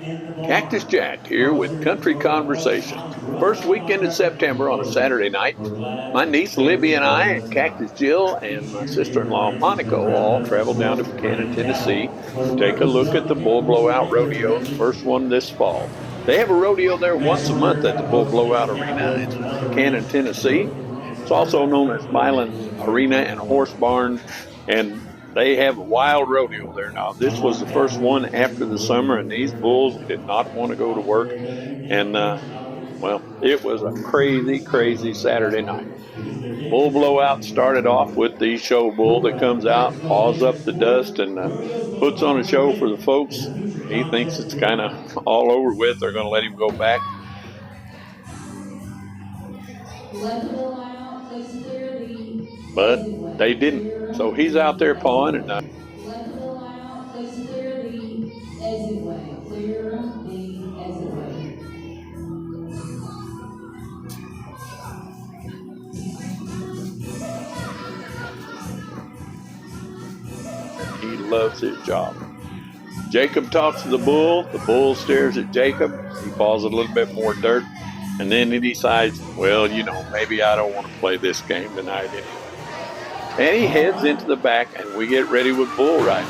Cactus Jack here with Country Conversations. First weekend in September on a Saturday night. My niece Libby and I and Cactus Jill and my sister-in-law Monica all traveled down to Buchanan, Tennessee to take a look at the Bull Blowout Rodeo, the first one this fall. They have a rodeo there once a month at the Bull Blowout Arena in Buchanan, Tennessee. It's also known as Milam Arena and Horse Barn, and they have a wild rodeo there now. This was the first one after the summer, and these bulls did not want to go to work. And, well, it was a crazy, crazy Saturday night. Bull Blowout started off with the show bull that comes out, paws up the dust, and puts on a show for the folks. He thinks it's kind of all over with. They're going to let him go back. But they didn't. So he's out there pawing, and he loves his job. Jacob talks to the bull stares at Jacob, he paws a little bit more dirt, and then he decides, well, you know, maybe I don't want to play this game tonight anyway. And he heads into the back, and we get ready with bull riding.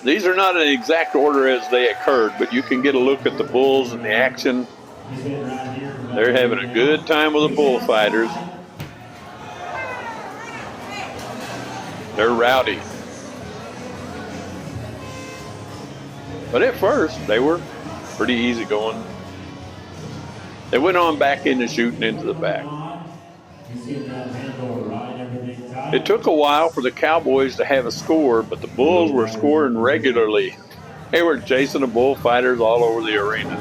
These are not in exact order as they occurred, but you can get a look at the bulls and the action. They're having a good time with the bullfighters. They're rowdy. But at first, they were pretty easy going. They went on back into shooting into the back. It took a while for the Cowboys to have a score, but the Bulls were scoring regularly. They were chasing the bullfighters all over the arena.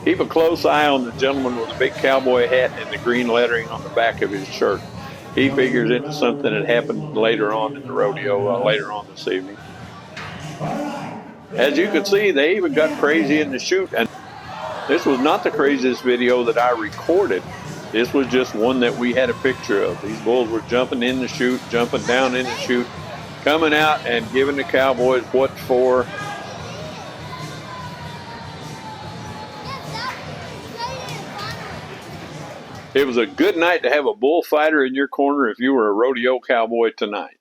Keep a close eye on the gentleman with the big cowboy hat and the green lettering on the back of his shirt. He figures into something that happened later on in the rodeo, later on this evening. As you can see, they even got crazy in the shoot, and this was not the craziest video that I recorded. This was just one that we had a picture of. These bulls were jumping in the chute, jumping down in the chute, coming out and giving the Cowboys what for. It was a good night to have a bullfighter in your corner if you were a rodeo cowboy tonight.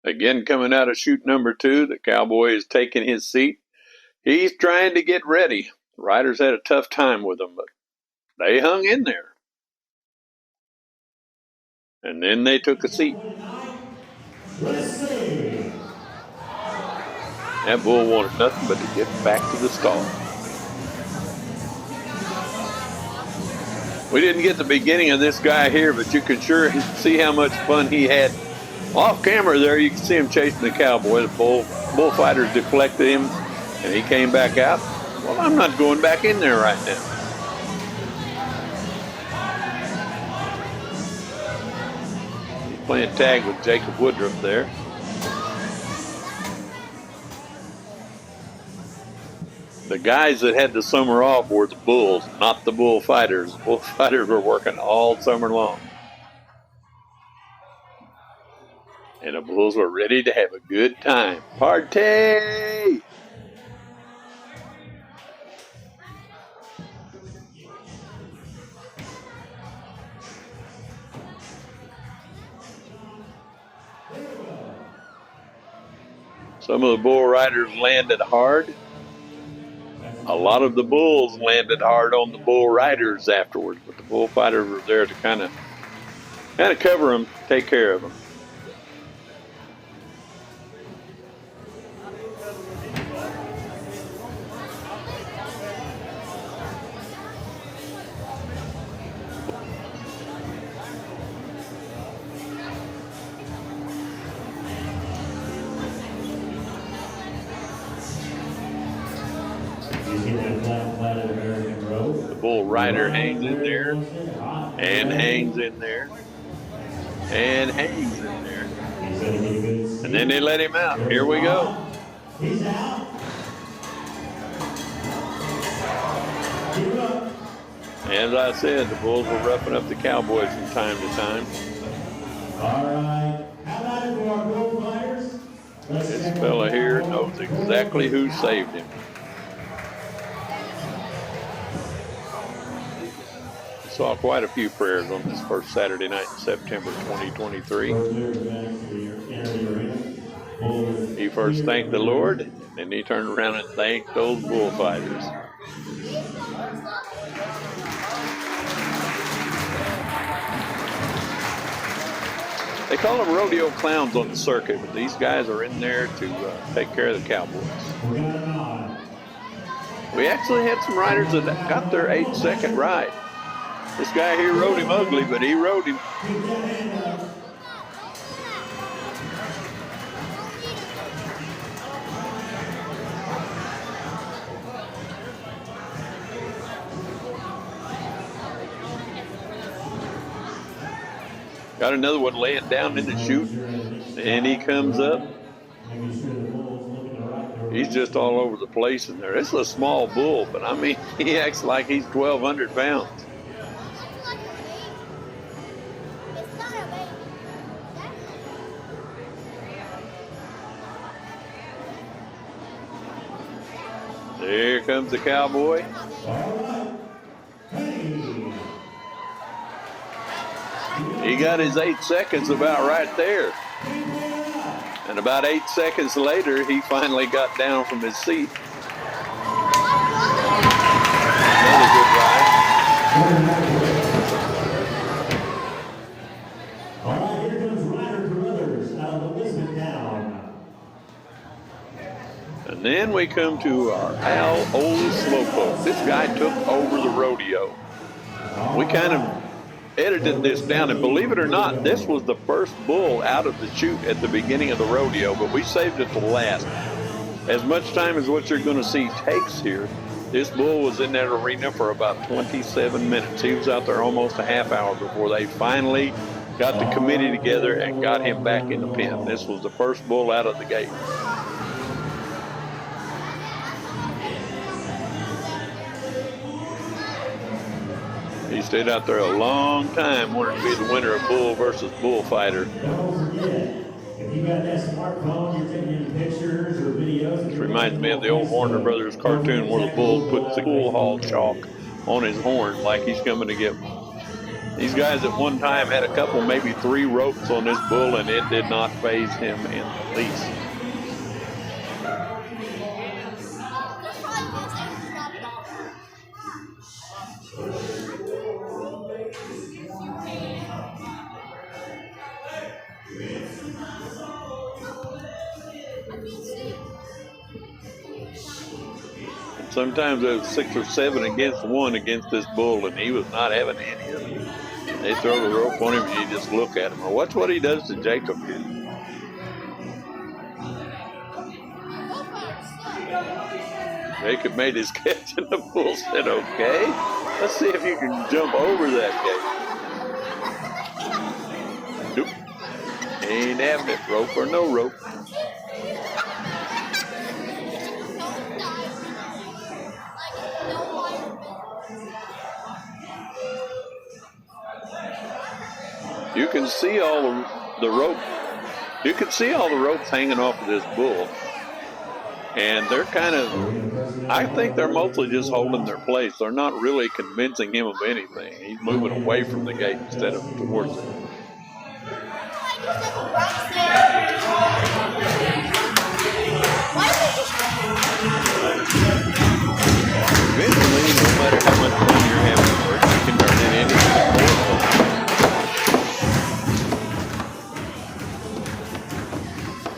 Again, coming out of chute number 2, the cowboy is taking his seat. He's trying to get ready. The riders had a tough time with him, but they hung in there. And then they took a seat. That bull wanted nothing but to get back to the stall. We didn't get the beginning of this guy here, but you can sure see how much fun he had. Off camera there, you can see him chasing the cowboy. The bullfighters deflected him, and he came back out. Well, I'm not going back in there right now. He's playing tag with Jacob Woodruff there. The guys that had the summer off were the bulls, not the bullfighters. The bullfighters were working all summer long. And the bulls were ready to have a good time. Party! Some of the bull riders landed hard. A lot of the bulls landed hard on the bull riders afterwards, but the bullfighters were there to kind of cover them, take care of them. The bull rider hangs in there and hangs in there. and hangs in there. And then they let him out. Here we go. He's out. As I said, the Bulls were roughing up the Cowboys from time to time. All right. How about it for our bullriders? This fella here knows exactly who saved him. Saw quite a few prayers on this first Saturday night in September 2023. He first thanked the Lord, and he turned around and thanked those bullfighters. They call them rodeo clowns on the circuit, but these guys are in there to take care of the Cowboys. We actually had some riders that got their 8-second ride. This guy here rode him ugly, but he rode him. Got another one laying down in the chute, and he comes up. He's just all over the place in there. This is a small bull, but I mean, he acts like he's 1,200 pounds. There comes the cowboy. He got his 8 seconds about right there. And about 8 seconds later, he finally got down from his seat. Another good ride. All right, here comes Rider Brothers out of Elizabeth Town. And then we come to our Al Old Slowpoke. This guy took over the rodeo. We kind of edited this down, and believe it or not, this was the first bull out of the chute at the beginning of the rodeo, but we saved it to last. As much time as what you're going to see takes here, this bull was in that arena for about 27 minutes. He was out there almost a half hour before they finally got the committee together and got him back in the pen. This was the first bull out of the gate. He stayed out there a long time, wanting to be the winner of bull versus bullfighter. Don't forget, if you got that smartphone, you're taking any pictures or videos. This reminds me of the old Warner Brothers cartoon where the bull puts the pool hall chalk on his horn like he's coming to get one. These guys at one time had a couple, maybe 3 ropes on this bull, and it did not faze him in the least. Sometimes there was 6 or 7 against 1 against this bull, and he was not having any of it. They throw the rope on him, and you just look at him. Or watch what he does to Jacob here. Jacob made his catch, and the bull said, "Okay, let's see if you can jump over that gate." Nope. Ain't having it, rope or no rope. You can see all the rope. You can see all the ropes hanging off of this bull, and they're kind of. I think they're mostly just holding their place. They're not really convincing him of anything. He's moving away from the gate instead of towards it. Eventually, no matter how much fun you're having at work, you can turn it into a sport.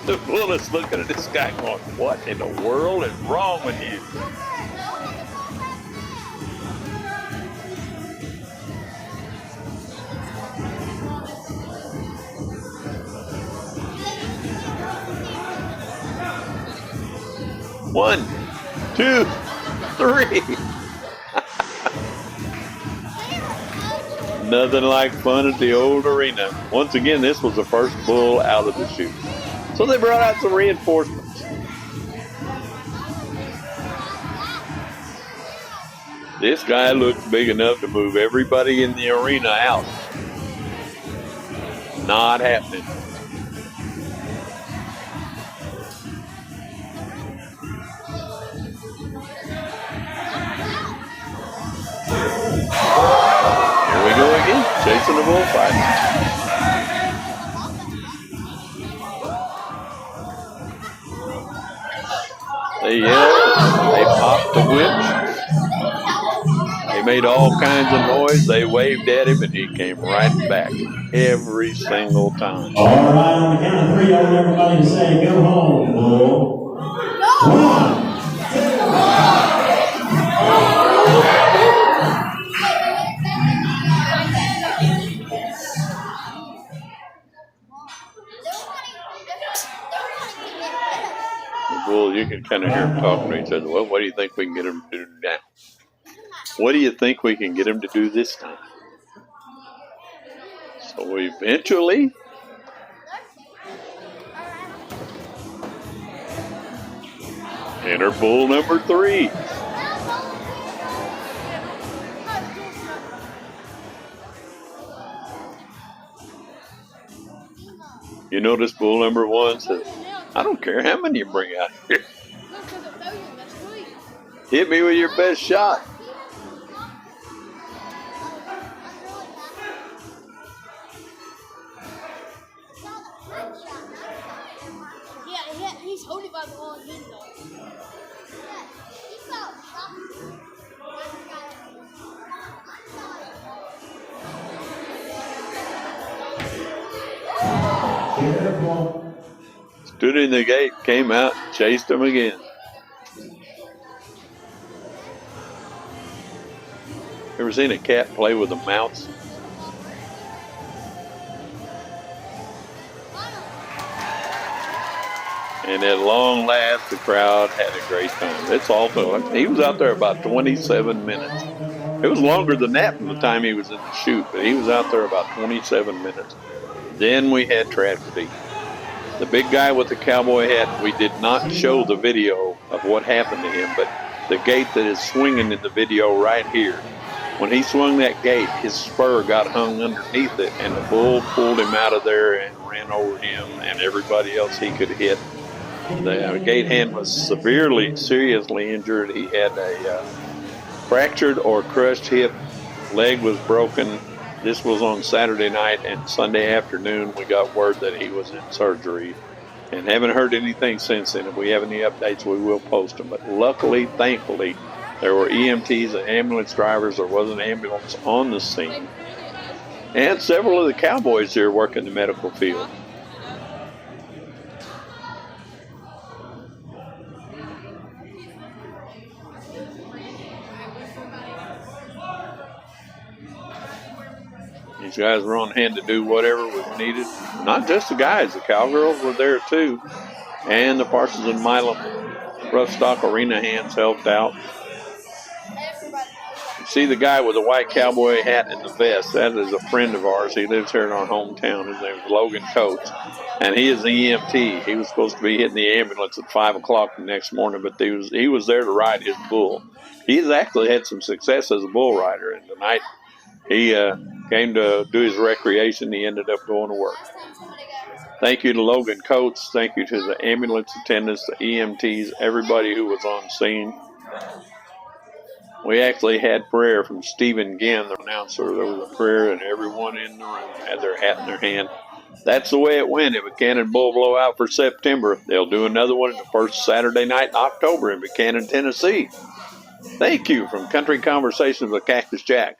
The bull is looking at this guy going, "What in the world is wrong with you?" One, 2, 3. Nothing like fun at the old arena. Once again, this was the first bull out of the chute. So they brought out some reinforcements. This guy looks big enough to move everybody in the arena out. Not happening. Here we go again, chasing the bullfight. They yelled, they popped the whips. They made all kinds of noise. They waved at him, and he came right back every single time. All right, on the count of three, I want everybody to say, go home, bull. 1, 2. Bull, you can kind of hear him talking to each other. Well, what do you think we can get him to do now? What do you think we can get him to do this time? So eventually, enter bull number 3. You notice bull number 1 says, I don't care how many you bring out here. Hit me with your best shot. Yeah, he's holding by the wall again though. Careful. Stood in the gate, came out, chased him again. Ever seen a cat play with a mouse? And at long last, the crowd had a great time. It's also, he was out there about 27 minutes. It was longer than that from the time he was in the chute, but he was out there about 27 minutes. Then we had tragedy. The big guy with the cowboy hat, we did not show the video of what happened to him, but the gate that is swinging in the video right here, when he swung that gate, his spur got hung underneath it, and the bull pulled him out of there and ran over him and everybody else he could hit. The gate hand was seriously injured. He had a fractured or crushed hip, leg was broken. This was on Saturday night, and Sunday afternoon we got word that he was in surgery. And haven't heard anything since then. If we have any updates, we will post them. But luckily, thankfully, there were EMTs and ambulance drivers. There was an ambulance on the scene. And several of the cowboys here work in the medical field. These guys were on hand to do whatever was needed. Not just the guys, the Cowgirls were there too. And the Parsons and Milam rough stock arena hands helped out. You see the guy with the white cowboy hat and the vest. That is a friend of ours. He lives here in our hometown. His name is Logan Coates. And he is the EMT. He was supposed to be hitting the ambulance at 5 o'clock the next morning, but he was there to ride his bull. He's actually had some success as a bull rider. And tonight he came to do his recreation. He ended up going to work. Thank you to Logan Coates. Thank you to the ambulance attendants, the EMTs, everybody who was on scene. We actually had prayer from Stephen Ginn, the announcer. There was a prayer, and everyone in the room had their hat in their hand. That's the way it went at Buchanan Bull Blowout for September. They'll do another one the first Saturday night in October in Buchanan, Tennessee. Thank you from Country Conversations with Cactus Jack.